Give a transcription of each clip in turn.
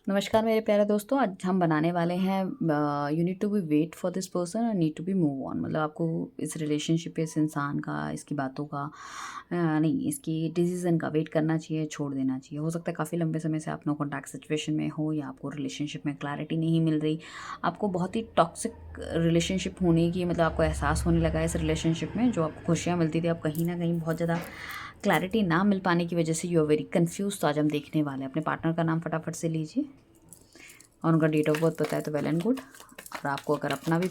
नमस्कार मेरे प्यारे दोस्तों। आज हम बनाने वाले हैं you need to be wait for this person और need to be move on. मतलब आपको इस रिलेशनशिप पे, इस इंसान का, इसकी बातों का नहीं, इसकी डिसीजन का वेट करना चाहिए, छोड़ देना चाहिए। हो सकता है काफ़ी लंबे समय से आप नो कॉन्टैक्ट सिचुएशन में हो या आपको रिलेशनशिप में क्लैरिटी नहीं मिल रही, आपको बहुत ही टॉक्सिक रिलेशनशिप होने की मतलब आपको एहसास होने लगा है इस रिलेशनशिप में। जो आपको खुशियाँ मिलती थी, आप कहीं ना कहीं बहुत ज़्यादा क्लैरिटी ना मिल पाने की वजह से यू आर वेरी कंफ्यूज। तो आज हम देखने वाले हैं। अपने पार्टनर का नाम फटाफट से लीजिए और उनका डेट ऑफ बर्थ पता है तो वेल एंड गुड। और आपको अगर अपना भी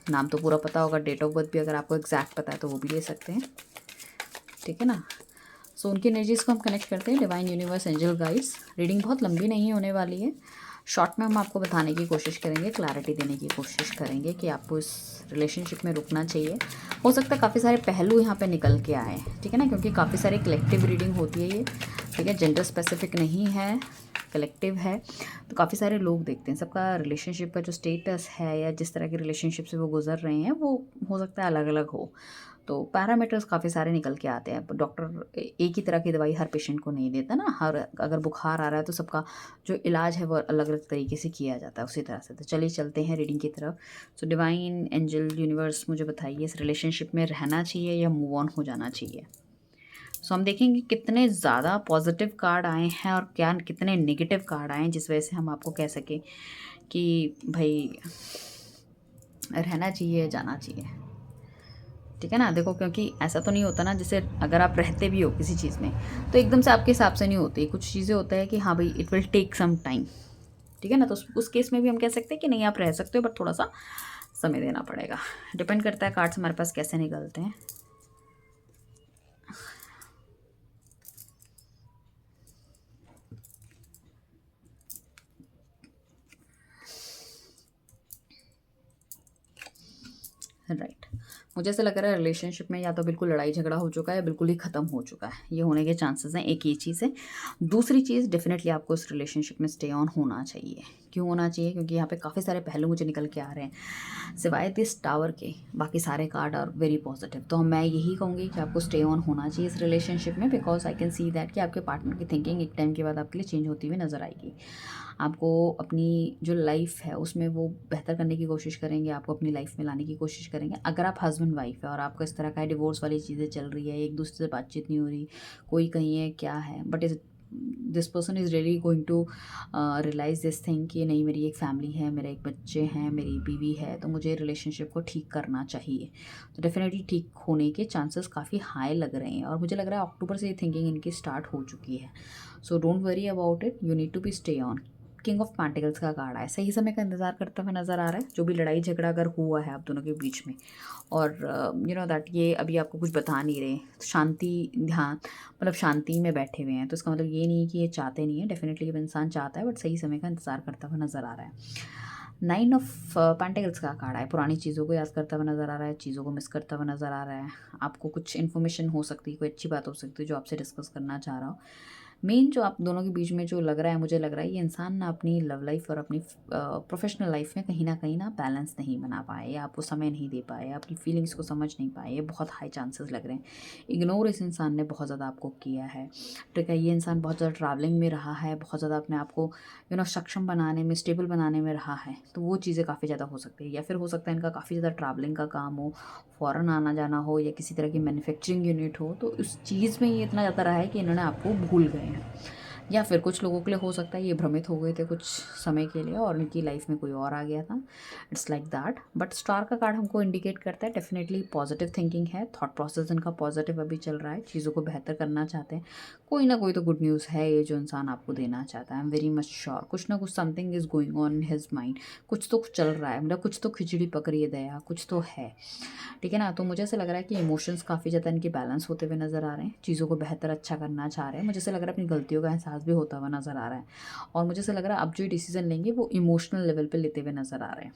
नाम तो पूरा पता होगा, डेट ऑफ बर्थ भी अगर आपको एग्जैक्ट पता है तो वो भी ले सकते हैं, ठीक है ना। सो उनकी एनर्जीज़ को हम कनेक्ट करते हैं। Divine universe, angel guides. Reading बहुत लंबी नहीं होने वाली है, शॉर्ट में हम आपको बताने की कोशिश करेंगे, क्लैरिटी देने की कोशिश करेंगे कि आपको इस रिलेशनशिप में रुकना चाहिए। हो सकता है काफ़ी सारे पहलू यहाँ पे निकल के आए, ठीक है ना, क्योंकि काफ़ी सारी कलेक्टिव रीडिंग होती है ये, ठीक है, जेंडर स्पेसिफिक नहीं है, कलेक्टिव है। तो काफ़ी सारे लोग देखते हैं, सबका रिलेशनशिप का जो स्टेटस है या जिस तरह के रिलेशनशिप से वो गुजर रहे हैं वो हो सकता है अलग अलग हो। तो पैरामीटर्स काफ़ी सारे निकल के आते हैं। डॉक्टर एक ही तरह की दवाई हर पेशेंट को नहीं देता ना। हर अगर बुखार आ रहा है तो सबका जो इलाज है वो अलग अलग तरीके से किया जाता है उसी तरह से। तो चलिए चलते हैं रीडिंग की तरफ। सो डिवाइन, एंजल, यूनिवर्स, मुझे बताइए इस रिलेशनशिप में रहना चाहिए या मूव ऑन हो जाना चाहिए। सो हम देखेंगे कितने ज़्यादा पॉजिटिव कार्ड आए हैं और क्या कितने नेगेटिव कार्ड आए हैं, जिस वजह से हम आपको कह सकें कि भाई रहना चाहिए, जाना चाहिए, ठीक है ना। देखो, क्योंकि ऐसा तो नहीं होता ना, जैसे अगर आप रहते भी हो किसी चीज़ में तो एकदम से आपके हिसाब से नहीं होती। कुछ चीज़ें होता है कि हाँ भाई it will take some time, ठीक है ना। तो उस केस में भी हम कह सकते हैं कि नहीं, आप रह सकते हो बट थोड़ा सा समय देना पड़ेगा। डिपेंड करता है कार्ड्स हमारे पास कैसे निकलते हैं। राइट। मुझे ऐसा लग रहा है रिलेशनशिप में या तो बिल्कुल लड़ाई झगड़ा हो चुका है, बिल्कुल ही ख़त्म हो चुका है। ये होने के चांसेस हैं। एक ये चीज़ है। दूसरी चीज़, डेफिनेटली आपको इस रिलेशनशिप में स्टे ऑन होना चाहिए। क्यों होना चाहिए? क्योंकि यहाँ पे काफ़ी सारे पहलू मुझे निकल के आ रहे हैं। सिवाय दिस टावर के बाकी सारे कार्ड आर वेरी पॉजिटिव। तो मैं यही कहूँगी कि आपको स्टे ऑन होना चाहिए इस रिलेशनशिप में, because I can see that कि आपके पार्टनर की थिंकिंग एक टाइम के बाद आपके लिए चेंज होती हुई नजर आएगी। आपको अपनी जो लाइफ है उसमें वो बेहतर करने की कोशिश करेंगे, आपको अपनी लाइफ में लाने की कोशिश करेंगे। अगर आप हस्बैंड वाइफ है और आपको इस तरह का डिवोर्स वाली चीज़ें चल रही है, एक दूसरे से बातचीत नहीं हो रही, कोई कहीं है क्या है, but is this person is really going to realise this thing कि नहीं, मेरी एक फैमिली है, मेरे एक बच्चे हैं, मेरी बीवी है, तो मुझे रिलेशनशिप को ठीक करना चाहिए। तो डेफिनेटली ठीक होने के चांसेस काफ़ी हाई लग रहे हैं और मुझे लग रहा है अक्टूबर से ये थिंकिंग इनकी स्टार्ट हो चुकी है। So don't worry about it, you need to be stay on. King of pentacles का कार्ड है, सही समय का इंतजार करता हुआ नजर आ रहा है। जो भी लड़ाई झगड़ा अगर हुआ है आप दोनों के बीच में, और यू नो दैट ये अभी आपको कुछ बता नहीं रहे, शांति ध्यान मतलब शांति में बैठे हुए हैं, तो इसका मतलब ये नहीं कि ये चाहते नहीं है। डेफिनेटली ये इंसान चाहता है बट सही समय का इंतजार करता हुआ नजर आ रहा है। नाइन ऑफ पेंटिकल्स का कार्ड है, पुरानी चीज़ों को याद करता हुआ नजर आ रहा है, चीज़ों को मिस करता हुआ नजर आ रहा है। आपको कुछ इन्फॉर्मेशन हो सकती है, कोई अच्छी बात हो सकती है जो आपसे डिस्कस करना चाह रहा हो। मेन जो आप दोनों के बीच में जो लग रहा है, मुझे लग रहा है ये इंसान ना अपनी लव लाइफ और अपनी प्रोफेशनल लाइफ में कहीं ना बैलेंस नहीं बना पाए, या आपको समय नहीं दे पाए, या आपकी फीलिंग्स को समझ नहीं पाए। ये बहुत हाई चांसेस लग रहे हैं। इग्नोर इस इंसान ने बहुत ज़्यादा आपको किया है, ठीक है। ये इंसान बहुत ज़्यादा ट्रैवलिंग में रहा है, बहुत ज़्यादा अपने आप को सक्षम बनाने में, स्टेबल बनाने में रहा है। तो वो चीज़ें काफ़ी ज़्यादा हो सकती है, या फिर हो सकता है इनका काफ़ी ज़्यादा ट्रैवलिंग का काम हो, फ़ॉरेन आना जाना हो, या किसी तरह की मैन्युफैक्चरिंग यूनिट हो। तो उस चीज़ में ये इतना ज़्यादा रहा है कि इन्होंने आपको भूल गए हैं। या फिर कुछ लोगों के लिए हो सकता है ये भ्रमित हो गए थे कुछ समय के लिए और उनकी लाइफ में कोई और आ गया था। It's like that. But star का कार्ड हमको इंडिकेट करता है डेफिनेटली पॉजिटिव थिंकिंग है, थॉट प्रोसेस इनका पॉजिटिव अभी चल रहा है, चीज़ों को बेहतर करना चाहते हैं। कोई ना कोई तो गुड न्यूज़ है ये जो इंसान आपको देना चाहता है। I am very much sure कुछ ना कुछ something is going on in his mind. कुछ तो चल रहा है, मतलब कुछ तो खिचड़ी पक रही है दया, कुछ तो है, ठीक है ना। तो मुझे ऐसा लग रहा है कि इमोशंस काफ़ी ज़्यादा इनके बैलेंस होते हुए नज़र आ रहे हैं, चीज़ों को बेहतर अच्छा करना चाह रहे हैं। मुझे ऐसा लग रहा है अपनी गलतियों का एहसास भी होता हुआ नज़र आ रहा है, और मुझे ऐसा लग रहा है अब जो डिसीजन लेंगे वो इमोशनल लेवल पे लेते हुए नज़र आ रहे हैं,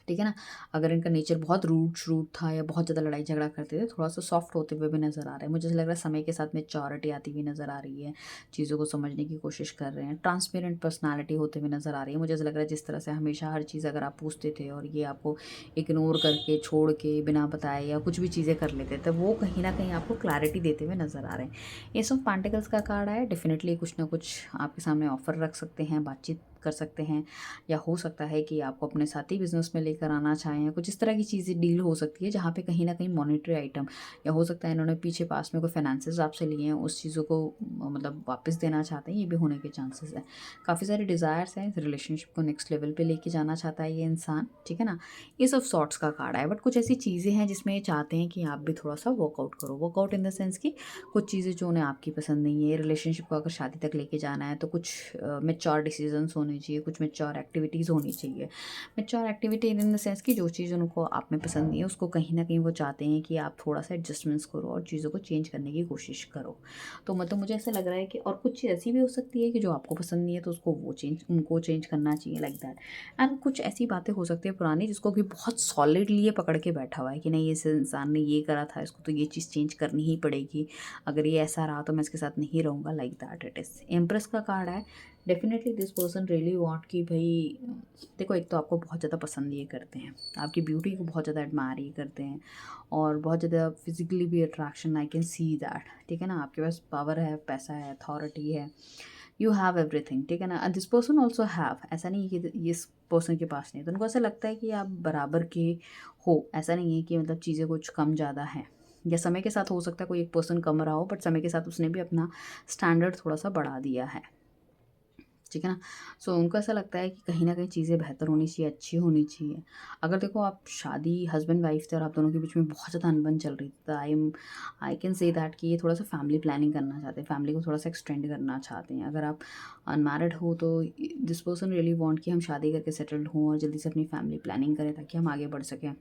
ठीक है ना। अगर इनका नेचर बहुत रूड था या बहुत ज़्यादा लड़ाई झगड़ा करते थे, थोड़ा सा सॉफ्ट होते हुए भी नज़र आ रहे हैं। मुझे ऐसा लग रहा है समय के साथ मैच्योरिटी आती हुई नज़र आ रही है, चीज़ों को समझने की कोशिश कर रहे हैं, ट्रांसपेरेंट पर्सनालिटी होते हुए नज़र आ रही है। मुझे ऐसा लग रहा है जिस तरह से हमेशा हर चीज़ अगर आप पूछते थे और ये आपको इग्नोर करके, छोड़ के, बिना बताए या कुछ भी चीज़ें कर लेते थे, वो कहीं ना कहीं आपको क्लैरिटी देते हुए नज़र आ रहे हैं। एस ऑफ पेंटिकल्स का कार्ड है, डेफिनेटली कुछ ना कुछ आपके सामने ऑफर रख सकते हैं, बातचीत कर सकते हैं, या हो सकता है कि आपको अपने साथ ही बिजनेस में लेकर आना चाहें, या कुछ इस तरह की चीज़ें डील हो सकती है जहाँ पे कहीं ना कहीं मॉनेटरी आइटम, या हो सकता है इन्होंने पीछे पास में कोई फाइनेंसेस आपसे लिए हैं, उस चीज़ों को मतलब वापस देना चाहते हैं, ये भी होने के चांसेस है। काफ़ी सारे डिज़ायर्स हैं, इस रिलेशनशिप को नेक्स्ट लेवल पे लेके जाना चाहता है ये इंसान, ठीक है ना। ये सब सॉर्ट्स का कार्ड है, बट कुछ ऐसी चीज़ें हैं जिसमें ये चाहते हैं कि आप भी थोड़ा सा वर्कआउट करो। वर्कआउट इन द सेंस कि कुछ चीज़ें जो उन्हें आपकी पसंद नहीं है, रिलेशनशिप को अगर शादी तक लेके जाना है तो कुछ मेच्योर डिसीजंस होने चाहिए, कुछ मेच्योर एक्टिविटीज़ होनी चाहिए। Mature activity in the sense कि जो चीज़ उनको आप में पसंद नहीं है, उसको कहीं ना कहीं वो चाहते हैं कि आप थोड़ा सा एडजस्टमेंट्स करो और चीज़ों को चेंज करने की कोशिश करो। तो मतलब मुझे ऐसा लग रहा है कि और कुछ चीज़ ऐसी भी हो सकती है कि जो आपको पसंद नहीं है तो उसको उनको चेंज करना चाहिए, लाइक दैट। एंड कुछ ऐसी बातें हो सकती है पुरानी जिसको कि बहुत सॉलिडली ये पकड़ के बैठा हुआ है कि नहीं, इस इंसान ने ये करा था, इसको तो ये चीज़ चेंज करनी ही पड़ेगी, अगर ये ऐसा रहा तो मैं इसके साथ नहीं रहूँगा, like that it is. Empress का कार्ड है, definitely this person really want कि भाई देखो, एक तो आपको बहुत ज़्यादा पसंद ये करते हैं, आपकी ब्यूटी को बहुत ज़्यादा एडमायर ये करते हैं, और बहुत ज़्यादा फिजिकली भी attraction, I can see that, ठीक है ना। आपके पास पावर है, पैसा है, अथॉरिटी है, यू हैव एवरीथिंग, ठीक है ना। And this person also have, ऐसा नहीं है कि इस पर्सन के पास नहीं है, तो उनको ऐसा लगता है कि आप बराबर के हो। ऐसा नहीं है कि मतलब चीज़ें कुछ कम ज़्यादा हैं, या समय के साथ हो सकता है कोई एक पर्सन कम रहा हो, बट समय के साथ उसने भी अपना स्टैंडर्ड थोड़ा सा बढ़ा दिया है, ठीक है ना। सो उनको ऐसा लगता है कि कहीं ना कहीं चीज़ें बेहतर होनी चाहिए, अच्छी होनी चाहिए। अगर देखो आप शादी हस्बैंड वाइफ थे और आप दोनों के बीच में बहुत ज़्यादा अनबन चल रही थी, तो आई कैन से दैट कि ये थोड़ा सा फैमिली प्लानिंग करना चाहते हैं, फैमिली को थोड़ा सा एक्सटेंड करना चाहते हैं। अगर आप अनमैरिड हो तो दिस पर्सन रियली वांट कि हम शादी करके सेटल्ड हों और जल्दी से अपनी फैमिली प्लानिंग करें ताकि हम आगे बढ़ सकें।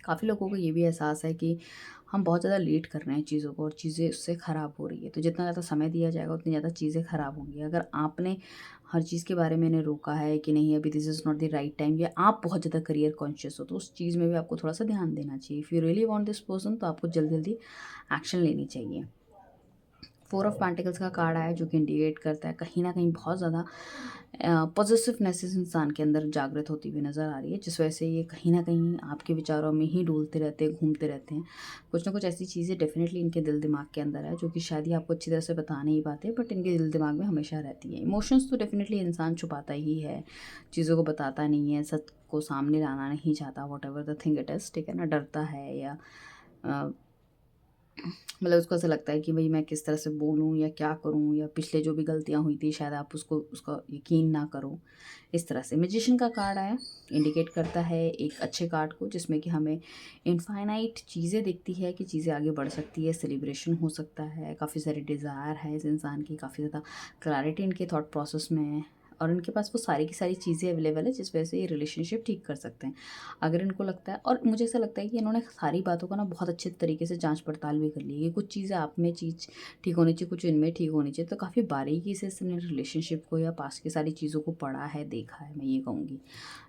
काफ़ी लोगों को ये भी एहसास है कि हम बहुत ज़्यादा लेट कर रहे हैं चीज़ों को और चीज़ें उससे ख़राब हो रही है, तो जितना ज़्यादा समय दिया जाएगा उतनी ज़्यादा चीज़ें ख़राब होंगी। अगर आपने हर चीज़ के बारे में इन्हें रोका है कि नहीं अभी this is not the right time, या आप बहुत ज़्यादा करियर कॉन्शियस हो, तो उस चीज़ में भी आपको थोड़ा सा ध्यान देना चाहिए। If you really want this person तो आपको जल्दी जल्दी एक्शन लेनी चाहिए। फोर ऑफ पेंटिकल्स का कार्ड आया जो कि इंडिकेट करता है कहीं ना कहीं बहुत ज़्यादा पॉजिटिवनेस इस इंसान के अंदर जागृत होती हुई नज़र आ रही है, जिस वजह से ये कहीं ना कहीं आपके विचारों में ही डोलते रहते हैं, घूमते रहते हैं। कुछ ना कुछ ऐसी चीज़ें डेफिनेटली इनके दिल दिमाग के अंदर है जो कि शायद ही आपको अच्छी तरह से बता नहीं पाते, बट इनके दिल दिमाग में हमेशा रहती है। इमोशंस तो डेफिनेटली इंसान छुपाता ही है, चीज़ों को बताता नहीं है, सच को सामने लाना नहीं चाहता, what ever the thing it is, ठीक है ना। डरता है या मतलब उसको ऐसा लगता है कि भाई मैं किस तरह से बोलूँ या क्या करूँ, या पिछले जो भी गलतियाँ हुई थी शायद आप उसको उसका यकीन ना करो, इस तरह से। मैजिशियन का कार्ड आया, इंडिकेट करता है एक अच्छे कार्ड को जिसमें कि हमें इनफाइनाइट चीज़ें दिखती है कि चीज़ें आगे बढ़ सकती है, सेलिब्रेशन हो सकता है, काफ़ी सारे डिज़ायर है इस इंसान की, काफ़ी ज़्यादा क्लैरिटी इनके थॉट प्रोसेस में है, और इनके पास वो सारी की सारी चीज़ें अवेलेबल है जिस वजह से ये रिलेशनशिप ठीक कर सकते हैं अगर इनको लगता है। और मुझे ऐसा लगता है कि इन्होंने सारी बातों का ना बहुत अच्छे तरीके से जांच पड़ताल भी कर ली है, कुछ चीज़ें आप में चीज़ ठीक होनी चाहिए, कुछ इनमें ठीक होनी चाहिए, तो काफ़ी बारीकी से इसने रिलेशनशिप को या पास की सारी चीज़ों को पढ़ा है, देखा है, मैं ये कहूँगी।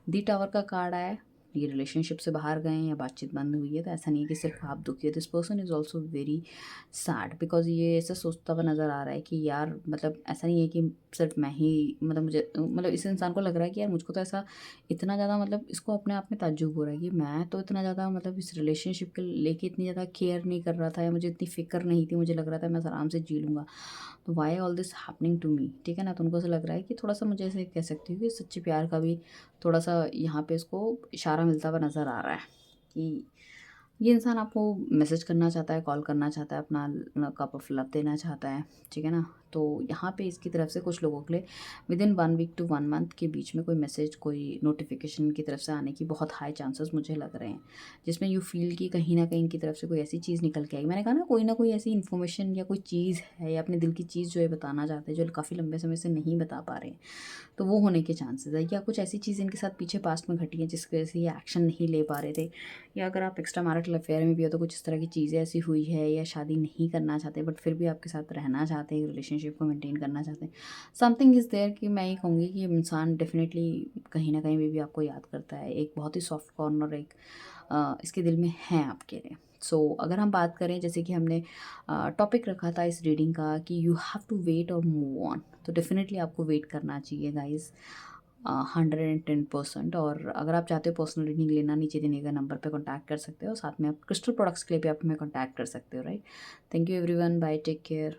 दी टावर का कार्ड आया, ये रिलेशनशिप से बाहर गए हैं या बातचीत बंद हुई है, तो ऐसा नहीं है कि सिर्फ आप दुखी हो, this person is also very sad, because ये ऐसा सोचता हुआ नज़र आ रहा है कि यार मतलब ऐसा नहीं है कि सिर्फ मैं ही, मतलब मुझे मतलब इस इंसान को लग रहा है कि यार मुझको तो ऐसा इतना ज़्यादा, मतलब इसको अपने आप में ताज्जुब हो रहा है कि मैं तो इतना ज़्यादा मतलब इस रिलेशनशिप के लेके इतनी ज़्यादा केयर नहीं कर रहा था, या मुझे इतनी फ़िक्र नहीं थी, मुझे लग रहा था मैं आराम से जी लूँगा, तो why all this happening to me, ठीक है ना। तो उनको ऐसा लग रहा है कि थोड़ा सा, मुझे ऐसे कह सकती हूँ कि सच्चे प्यार का भी थोड़ा सा यहाँ पे इसको इशारा मिलता हुआ नज़र आ रहा है कि ये इंसान आपको मैसेज करना चाहता है, कॉल करना चाहता है, अपना कप ऑफ लव देना चाहता है, ठीक है ना। तो यहाँ पे इसकी तरफ से कुछ लोगों के लिए within 1 week to 1 month के बीच में कोई मैसेज, कोई नोटिफिकेशन की तरफ से आने की बहुत हाई चांसेस मुझे लग रहे हैं, जिसमें यू फील कि कहीं ना कहीं इनकी तरफ से कोई ऐसी चीज़ निकल के आएगी। मैंने कहा ना कोई ऐसी इन्फॉर्मेशन या कोई चीज़ है, या अपने दिल की चीज़ जो ये बताना चाहते हैं, जो काफ़ी लंबे समय से नहीं बता पा रहे हैं, तो वो होने के चांसेस है। या कुछ ऐसी चीज़ इनके साथ पीछे पास्ट में घटी है जिसकी वजह से ये एक्शन नहीं ले पा रहे थे, या अगर आप एक्स्ट्रा मैरिटल अफेयर में भी हो तो कुछ इस तरह की चीज़ें ऐसी हुई है, या शादी नहीं करना चाहते बट फिर भी आपके साथ रहना चाहते हैं, रिलेशनशिप रिलेशनशिप को मेंटेन करना चाहते हैं। समथिंग इज़ देयर कि मैं ये कहूँगी कि इंसान डेफिनेटली कहीं ना कहीं भी आपको याद करता है। एक बहुत ही सॉफ्ट कॉर्नर एक इसके दिल में है आपके लिए। अगर हम बात करें जैसे कि हमने टॉपिक रखा था इस रीडिंग का कि यू हैव टू वेट और मूव ऑन, तो डेफिनेटली आपको वेट करना चाहिए गाइज, 110%। और अगर आप चाहते हो पर्सनल रीडिंग लेना, नीचे देने का नंबर पे कांटेक्ट कर सकते हो। साथ में आप क्रिस्टल प्रोडक्ट्स के लिए भी आप हमें कांटेक्ट कर सकते हो, right. Thank you everyone, bye, take care.